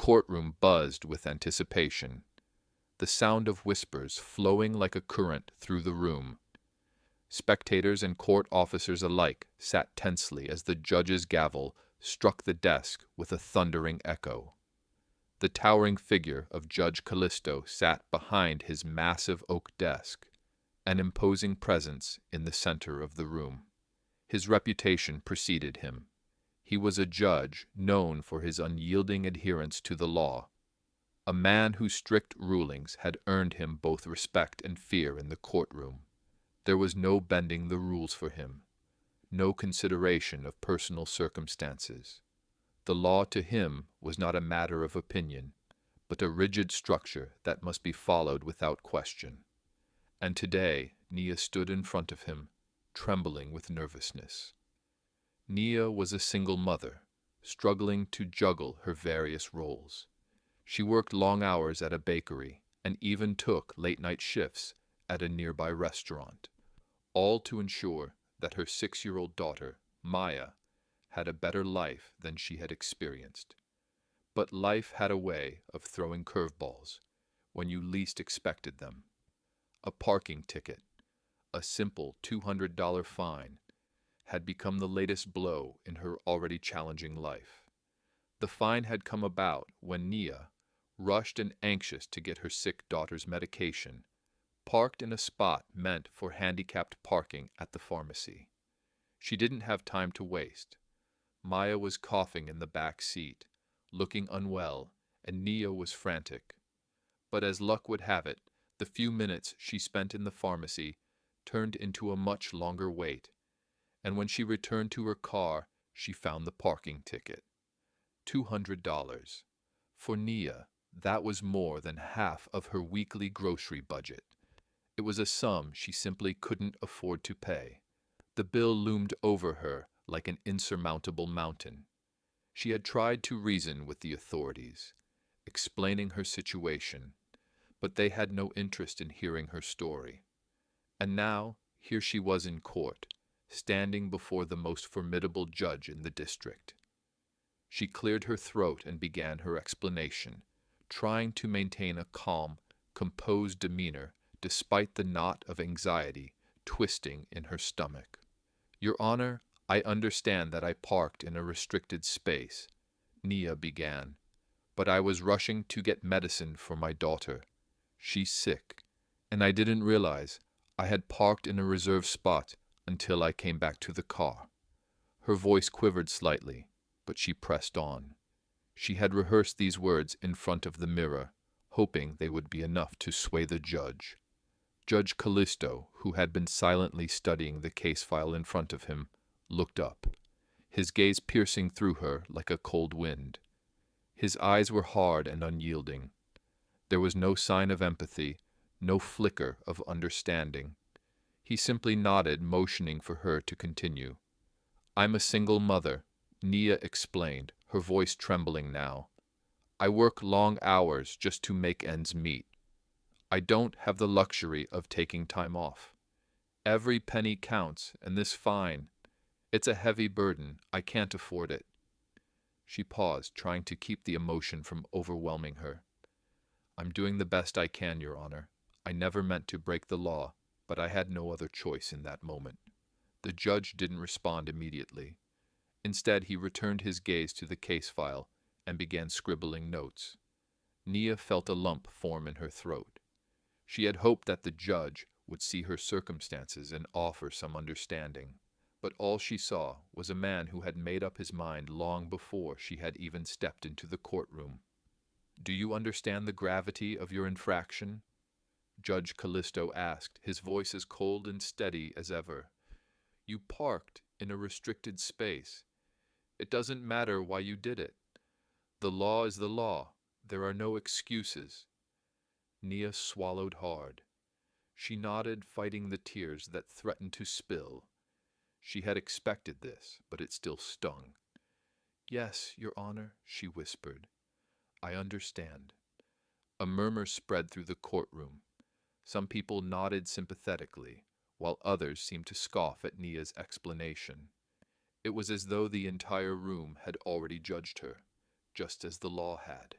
courtroom buzzed with anticipation, the sound of whispers flowing like a current through the room. Spectators and court officers alike sat tensely as the judge's gavel struck the desk with a thundering echo. The towering figure of Judge Callisto sat behind his massive oak desk, an imposing presence in the center of the room. His reputation preceded him. He was a judge known for his unyielding adherence to the law, a man whose strict rulings had earned him both respect and fear in the courtroom. There was no bending the rules for him, no consideration of personal circumstances. The law to him was not a matter of opinion, but a rigid structure that must be followed without question. And today Nia stood in front of him, trembling with nervousness. Nia was a single mother, struggling to juggle her various roles. She worked long hours at a bakery and even took late-night shifts at a nearby restaurant, all to ensure that her 6-year-old daughter, Maya, had a better life than she had experienced. But life had a way of throwing curveballs when you least expected them. A parking ticket, a simple $200 fine, had become the latest blow in her already challenging life. The fine had come about when Nia, rushed and anxious to get her sick daughter's medication, parked in a spot meant for handicapped parking at the pharmacy. She didn't have time to waste. Maya was coughing in the back seat, looking unwell, and Nia was frantic. But as luck would have it, the few minutes she spent in the pharmacy turned into a much longer wait, and when she returned to her car, she found the parking ticket. $200. For Nia, that was more than half of her weekly grocery budget. It was a sum she simply couldn't afford to pay. The bill loomed over her like an insurmountable mountain. She had tried to reason with the authorities, explaining her situation, but they had no interest in hearing her story. And now, here she was in court, standing before the most formidable judge in the district. She cleared her throat and began her explanation, trying to maintain a calm, composed demeanor despite the knot of anxiety twisting in her stomach. "Your Honor, I understand that I parked in a restricted space," Nia began, "but I was rushing to get medicine for my daughter. She's sick, and I didn't realize I had parked in a reserved spot until I came back to the car." Her voice quivered slightly, but she pressed on. She had rehearsed these words in front of the mirror, hoping they would be enough to sway the judge. Judge Callisto, who had been silently studying the case file in front of him, looked up, his gaze piercing through her like a cold wind. His eyes were hard and unyielding. There was no sign of empathy, no flicker of understanding. He simply nodded, motioning for her to continue. "I'm a single mother," Nia explained, her voice trembling now. "I work long hours just to make ends meet. I don't have the luxury of taking time off. Every penny counts, and this fine, it's a heavy burden. I can't afford it." She paused, trying to keep the emotion from overwhelming her. "I'm doing the best I can, Your Honor. I never meant to break the law, but I had no other choice in that moment." The judge didn't respond immediately. Instead, he returned his gaze to the case file and began scribbling notes. Nia felt a lump form in her throat. She had hoped that the judge would see her circumstances and offer some understanding, but all she saw was a man who had made up his mind long before she had even stepped into the courtroom. "Do you understand the gravity of your infraction?" Judge Callisto asked, his voice as cold and steady as ever. "You parked in a restricted space. It doesn't matter why you did it. The law is the law. There are no excuses." Nia swallowed hard. She nodded, fighting the tears that threatened to spill. She had expected this, but it still stung. "Yes, Your Honor," she whispered. "I understand." A murmur spread through the courtroom. Some people nodded sympathetically, while others seemed to scoff at Nia's explanation. It was as though the entire room had already judged her, just as the law had.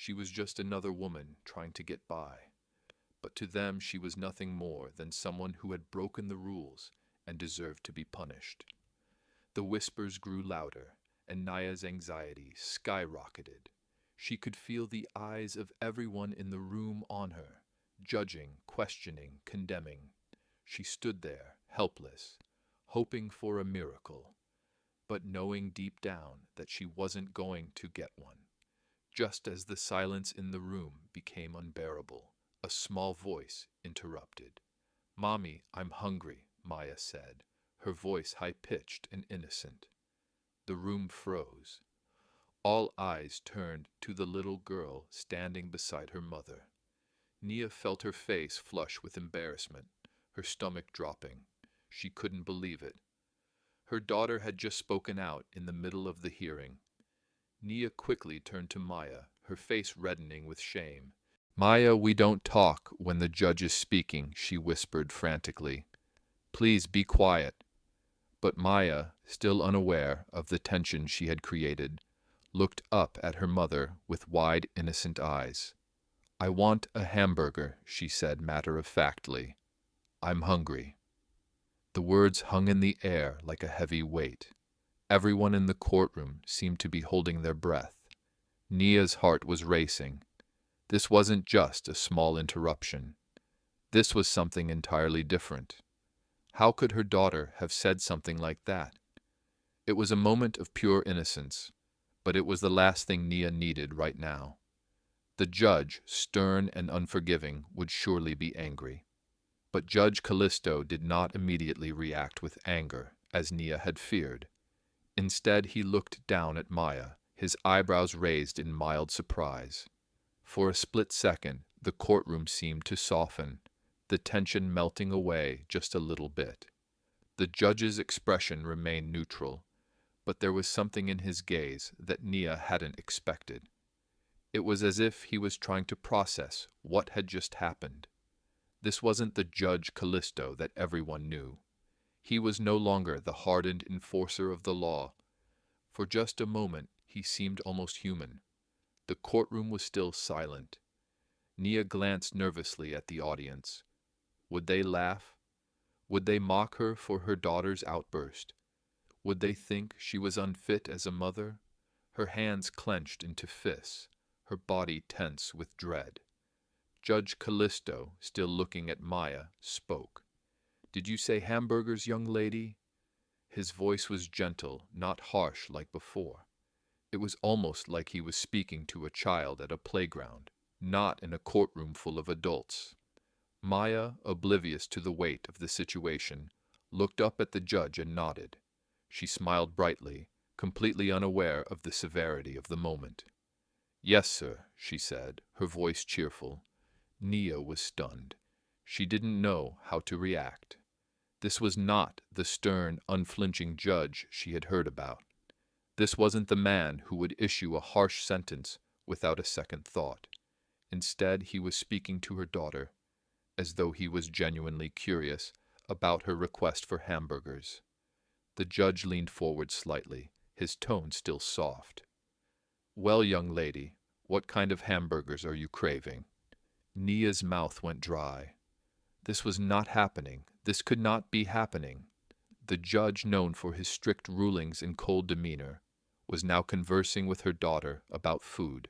She was just another woman trying to get by. But to them she was nothing more than someone who had broken the rules and deserved to be punished. The whispers grew louder, and Naya's anxiety skyrocketed. She could feel the eyes of everyone in the room on her, judging, questioning, condemning. She stood there, helpless, hoping for a miracle, but knowing deep down that she wasn't going to get one. Just as the silence in the room became unbearable, a small voice interrupted. "Mommy, I'm hungry," Maya said, her voice high-pitched and innocent. The room froze. All eyes turned to the little girl standing beside her mother. Nia felt her face flush with embarrassment, her stomach dropping. She couldn't believe it. Her daughter had just spoken out in the middle of the hearing. Nia quickly turned to Maya, her face reddening with shame. "Maya, we don't talk when the judge is speaking," she whispered frantically. "Please be quiet." But Maya, still unaware of the tension she had created, looked up at her mother with wide, innocent eyes. "I want a hamburger," she said matter-of-factly. "I'm hungry." The words hung in the air like a heavy weight. Everyone in the courtroom seemed to be holding their breath. Nia's heart was racing. This wasn't just a small interruption. This was something entirely different. How could her daughter have said something like that? It was a moment of pure innocence, but it was the last thing Nia needed right now. The judge, stern and unforgiving, would surely be angry. But Judge Callisto did not immediately react with anger, as Nia had feared. Instead, he looked down at Maya, his eyebrows raised in mild surprise. For a split second, the courtroom seemed to soften, the tension melting away just a little bit. The judge's expression remained neutral, but there was something in his gaze that Nia hadn't expected. It was as if he was trying to process what had just happened. This wasn't the Judge Callisto that everyone knew. He was no longer the hardened enforcer of the law. For just a moment, he seemed almost human. The courtroom was still silent. Nia glanced nervously at the audience. Would they laugh? Would they mock her for her daughter's outburst? Would they think she was unfit as a mother? Her hands clenched into fists, her body tense with dread. Judge Callisto, still looking at Maya, spoke. "Did you say hamburgers, young lady?" His voice was gentle, not harsh like before. It was almost like he was speaking to a child at a playground, not in a courtroom full of adults. Maya, oblivious to the weight of the situation, looked up at the judge and nodded. She smiled brightly, completely unaware of the severity of the moment. "Yes, sir," she said, her voice cheerful. Nia was stunned. She didn't know how to react. This was not the stern, unflinching judge she had heard about. This wasn't the man who would issue a harsh sentence without a second thought. Instead, he was speaking to her daughter, as though he was genuinely curious about her request for hamburgers. The judge leaned forward slightly, his tone still soft. "Well, young lady, what kind of hamburgers are you craving?" Nia's mouth went dry. This was not happening. This could not be happening. The judge, known for his strict rulings and cold demeanor, was now conversing with her daughter about food.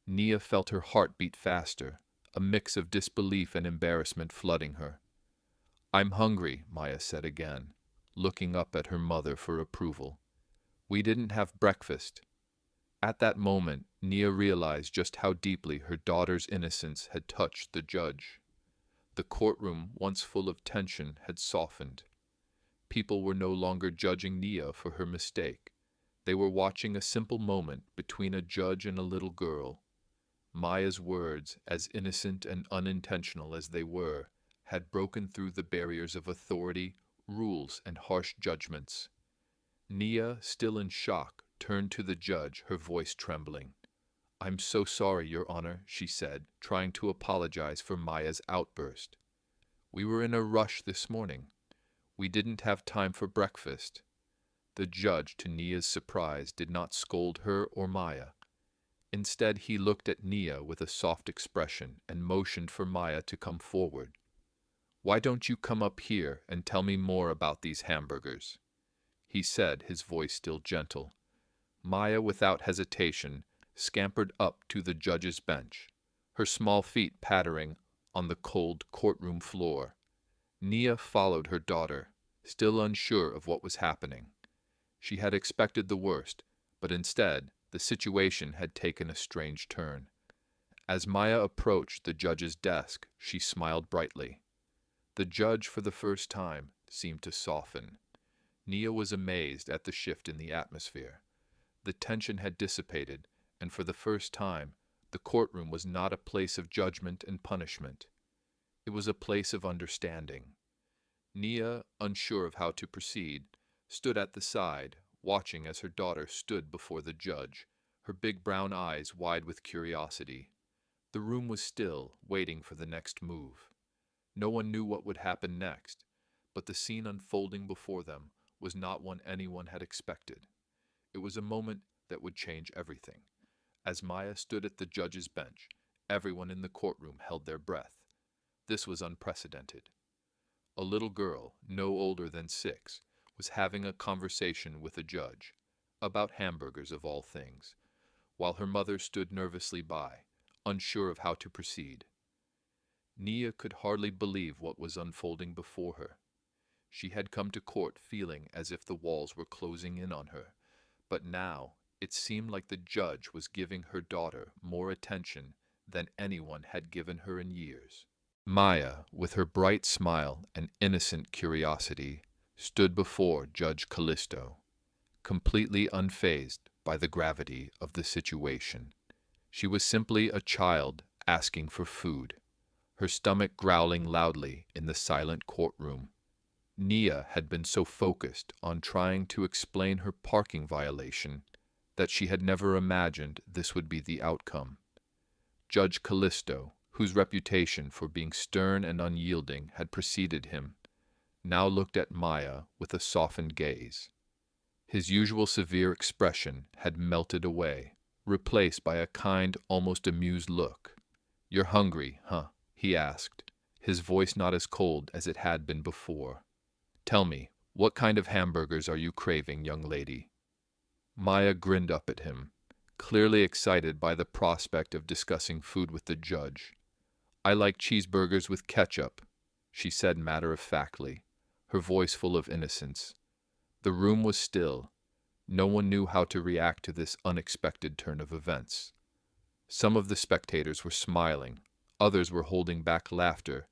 Nia felt her heart beat faster, a mix of disbelief and embarrassment flooding her. "I'm hungry," Maya said again, looking up at her mother for approval. "We didn't have breakfast." At that moment, Nia realized just how deeply her daughter's innocence had touched the judge. The courtroom, once full of tension, had softened. People were no longer judging Nia for her mistake. They were watching a simple moment between a judge and a little girl. Maya's words, as innocent and unintentional as they were, had broken through the barriers of authority, rules, and harsh judgments. Nia, still in shock, turned to the judge, her voice trembling. "I'm so sorry, Your Honor," she said, trying to apologize for Maya's outburst. "We were in a rush this morning. We didn't have time for breakfast." The judge, to Nia's surprise, did not scold her or Maya. Instead, he looked at Nia with a soft expression and motioned for Maya to come forward. "Why don't you come up here and tell me more about these hamburgers?" he said, his voice still gentle. Maya, without hesitation, scampered up to the judge's bench, her small feet pattering on the cold courtroom floor. Nia followed her daughter, still unsure of what was happening. She had expected the worst, but instead, the situation had taken a strange turn. As Maya approached the judge's desk, she smiled brightly. The judge, for the first time, seemed to soften. Nia was amazed at the shift in the atmosphere. The tension had dissipated, and for the first time, the courtroom was not a place of judgment and punishment. It was a place of understanding. Nia, unsure of how to proceed, stood at the side, watching as her daughter stood before the judge, her big brown eyes wide with curiosity. The room was still, waiting for the next move. No one knew what would happen next, but the scene unfolding before them was not one anyone had expected. It was a moment that would change everything. As Maya stood at the judge's bench, everyone in the courtroom held their breath. This was unprecedented. A little girl, no older than 6, was having a conversation with a judge, about hamburgers of all things, while her mother stood nervously by, unsure of how to proceed. Nia could hardly believe what was unfolding before her. She had come to court feeling as if the walls were closing in on her, but now it seemed like the judge was giving her daughter more attention than anyone had given her in years. Maya, with her bright smile and innocent curiosity, stood before Judge Callisto, completely unfazed by the gravity of the situation. She was simply a child asking for food, her stomach growling loudly in the silent courtroom. Nia had been so focused on trying to explain her parking violation that she had never imagined this would be the outcome. Judge Callisto, whose reputation for being stern and unyielding had preceded him, now looked at Maya with a softened gaze. His usual severe expression had melted away, replaced by a kind, almost amused look. "You're hungry, huh?" he asked, his voice not as cold as it had been before. "Tell me, what kind of hamburgers are you craving, young lady?" Maya grinned up at him, clearly excited by the prospect of discussing food with the judge. "I like cheeseburgers with ketchup," she said matter-of-factly, her voice full of innocence. The room was still. No one knew how to react to this unexpected turn of events. Some of the spectators were smiling, others were holding back laughter,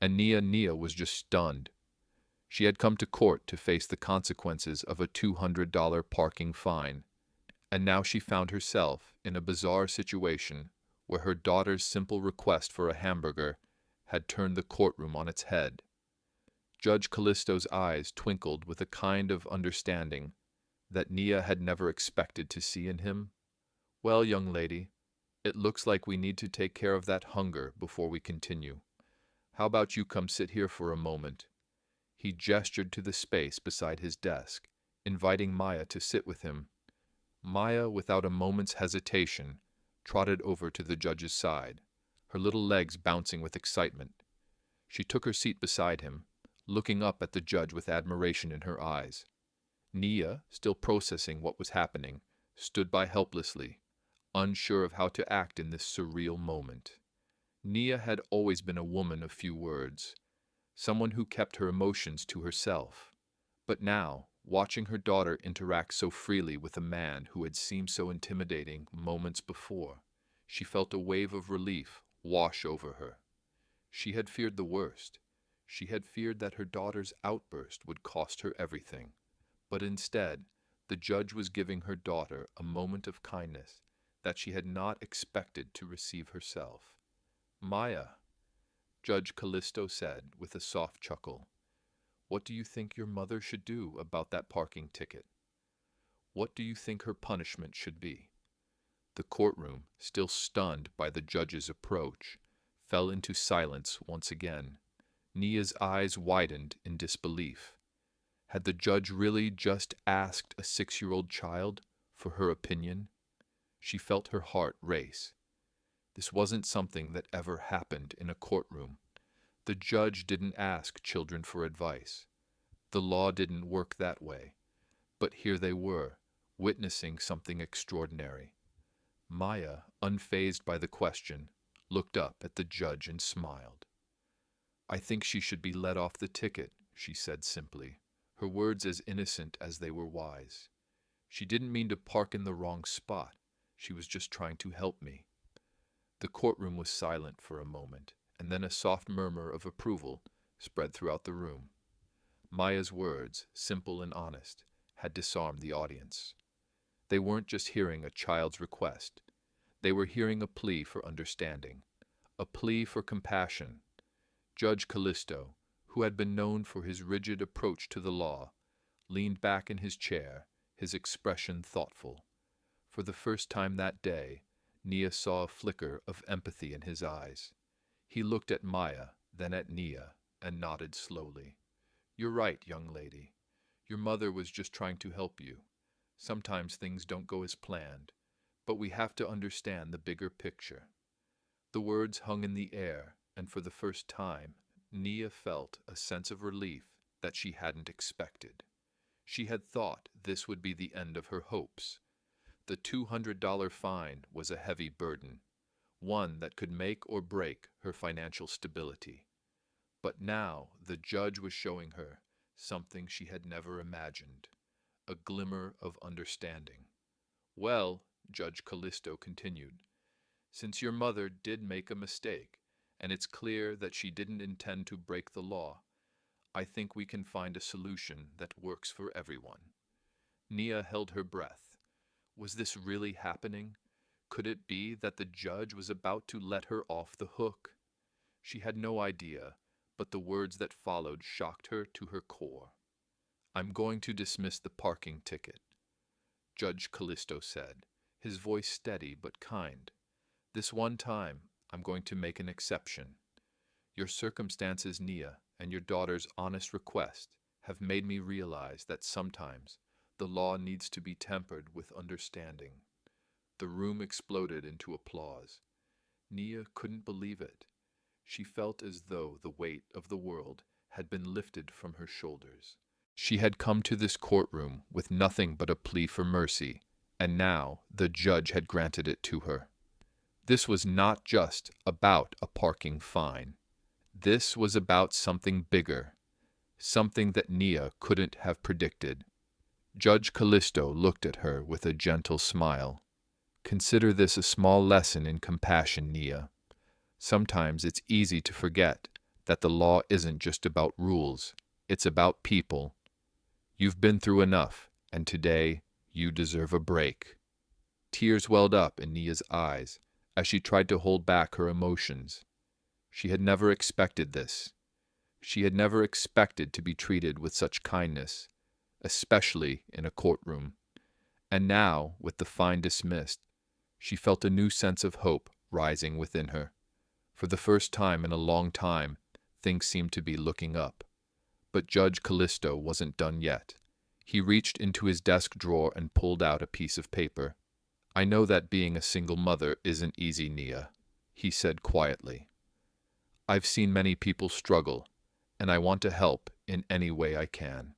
and Nia was just stunned. She had come to court to face the consequences of a $200 parking fine, and now she found herself in a bizarre situation where her daughter's simple request for a hamburger had turned the courtroom on its head. Judge Callisto's eyes twinkled with a kind of understanding that Nia had never expected to see in him. "Well, young lady, it looks like we need to take care of that hunger before we continue. How about you come sit here for a moment?" He gestured to the space beside his desk, inviting Maya to sit with him. Maya, without a moment's hesitation, trotted over to the judge's side, her little legs bouncing with excitement. She took her seat beside him, looking up at the judge with admiration in her eyes. Nia, still processing what was happening, stood by helplessly, unsure of how to act in this surreal moment. Nia had always been a woman of few words, someone who kept her emotions to herself. But now, watching her daughter interact so freely with a man who had seemed so intimidating moments before, she felt a wave of relief wash over her. She had feared the worst. She had feared that her daughter's outburst would cost her everything. But instead, the judge was giving her daughter a moment of kindness that she had not expected to receive herself. "Maya," Judge Callisto said with a soft chuckle, "what do you think your mother should do about that parking ticket? What do you think her punishment should be?" The courtroom, still stunned by the judge's approach, fell into silence once again. Nia's eyes widened in disbelief. Had the judge really just asked a 6-year-old child for her opinion? She felt her heart race. This wasn't something that ever happened in a courtroom. The judge didn't ask children for advice. The law didn't work that way. But here they were, witnessing something extraordinary. Maya, unfazed by the question, looked up at the judge and smiled. "I think she should be let off the ticket," she said simply, her words as innocent as they were wise. "She didn't mean to park in the wrong spot. She was just trying to help me." The courtroom was silent for a moment, and then a soft murmur of approval spread throughout the room. Maya's words, simple and honest, had disarmed the audience. They weren't just hearing a child's request. They were hearing a plea for understanding, a plea for compassion. Judge Callisto, who had been known for his rigid approach to the law, leaned back in his chair, his expression thoughtful. For the first time that day, Nia saw a flicker of empathy in his eyes. He looked at Maya, then at Nia, and nodded slowly. "You're right, young lady. Your mother was just trying to help you. Sometimes things don't go as planned, but we have to understand the bigger picture." The words hung in the air, and for the first time, Nia felt a sense of relief that she hadn't expected. She had thought this would be the end of her hopes. The $200 fine was a heavy burden, one that could make or break her financial stability. But now the judge was showing her something she had never imagined, a glimmer of understanding. "Well," Judge Callisto continued, "since your mother did make a mistake, and it's clear that she didn't intend to break the law, I think we can find a solution that works for everyone." Nia held her breath. Was this really happening? Could it be that the judge was about to let her off the hook? She had no idea, but the words that followed shocked her to her core. "I'm going to dismiss the parking ticket," Judge Callisto said, his voice steady but kind. "This one time, I'm going to make an exception. Your circumstances, Nia, and your daughter's honest request have made me realize that sometimes the law needs to be tempered with understanding." The room exploded into applause. Nia couldn't believe it. She felt as though the weight of the world had been lifted from her shoulders. She had come to this courtroom with nothing but a plea for mercy, and now the judge had granted it to her. This was not just about a parking fine. This was about something bigger, something that Nia couldn't have predicted. Judge Callisto looked at her with a gentle smile. "Consider this a small lesson in compassion, Nia. Sometimes it's easy to forget that the law isn't just about rules, it's about people. You've been through enough, and today you deserve a break." Tears welled up in Nia's eyes as she tried to hold back her emotions. She had never expected this. She had never expected to be treated with such kindness, especially in a courtroom. And now, with the fine dismissed, she felt a new sense of hope rising within her. For the first time in a long time, things seemed to be looking up. But Judge Callisto wasn't done yet. He reached into his desk drawer and pulled out a piece of paper. "I know that being a single mother isn't easy, Nia," he said quietly. "I've seen many people struggle, and I want to help in any way I can."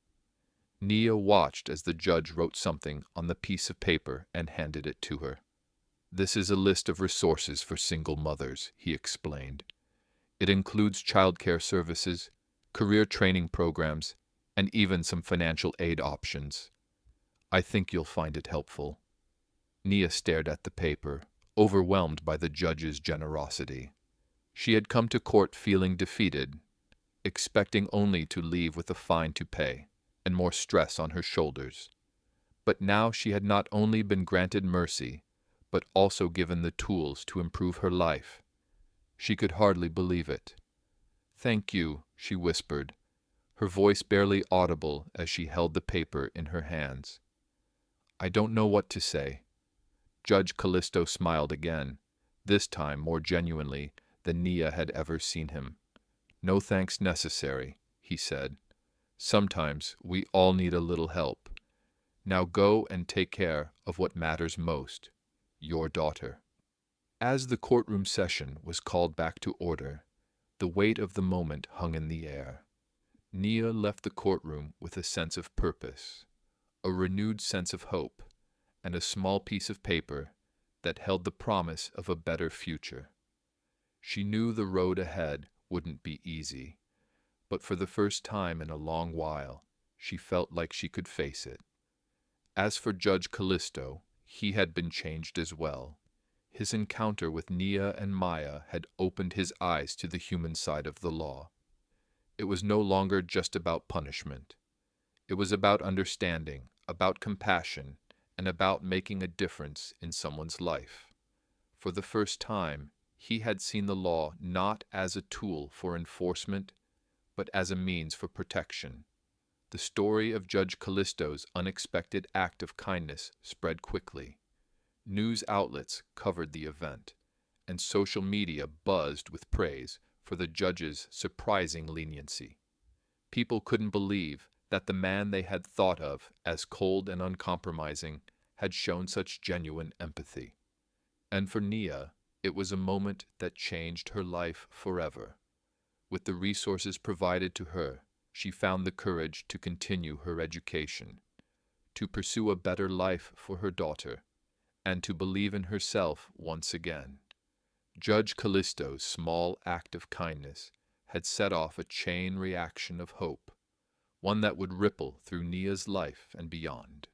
Nia watched as the judge wrote something on the piece of paper and handed it to her. "This is a list of resources for single mothers," he explained. "It includes childcare services, career training programs, and even some financial aid options. I think you'll find it helpful." Nia stared at the paper, overwhelmed by the judge's generosity. She had come to court feeling defeated, expecting only to leave with a fine to pay and more stress on her shoulders. But now she had not only been granted mercy, but also given the tools to improve her life. She could hardly believe it. "Thank you," she whispered, her voice barely audible as she held the paper in her hands. "I don't know what to say." Judge Callisto smiled again, this time more genuinely than Nia had ever seen him. "No thanks necessary," he said. "Sometimes we all need a little help. Now go and take care of what matters most, your daughter. As the courtroom session was called back to order, the weight of the moment hung in the air. Nia left the courtroom with a sense of purpose, a renewed sense of hope, and a small piece of paper that held the promise of a better future. She knew the road ahead wouldn't be easy, but for the first time in a long while, she felt like she could face it. As for Judge Callisto, he had been changed as well. His encounter with Nia and Maya had opened his eyes to the human side of the law. It was no longer just about punishment. It was about understanding, about compassion, and about making a difference in someone's life. For the first time, he had seen the law not as a tool for enforcement, but as a means for protection. The story of Judge Callisto's unexpected act of kindness spread quickly. News outlets covered the event, and social media buzzed with praise for the judge's surprising leniency. People couldn't believe that the man they had thought of as cold and uncompromising had shown such genuine empathy. And for Nia, it was a moment that changed her life forever. With the resources provided to her, she found the courage to continue her education, to pursue a better life for her daughter, and to believe in herself once again. Judge Callisto's small act of kindness had set off a chain reaction of hope, one that would ripple through Nia's life and beyond.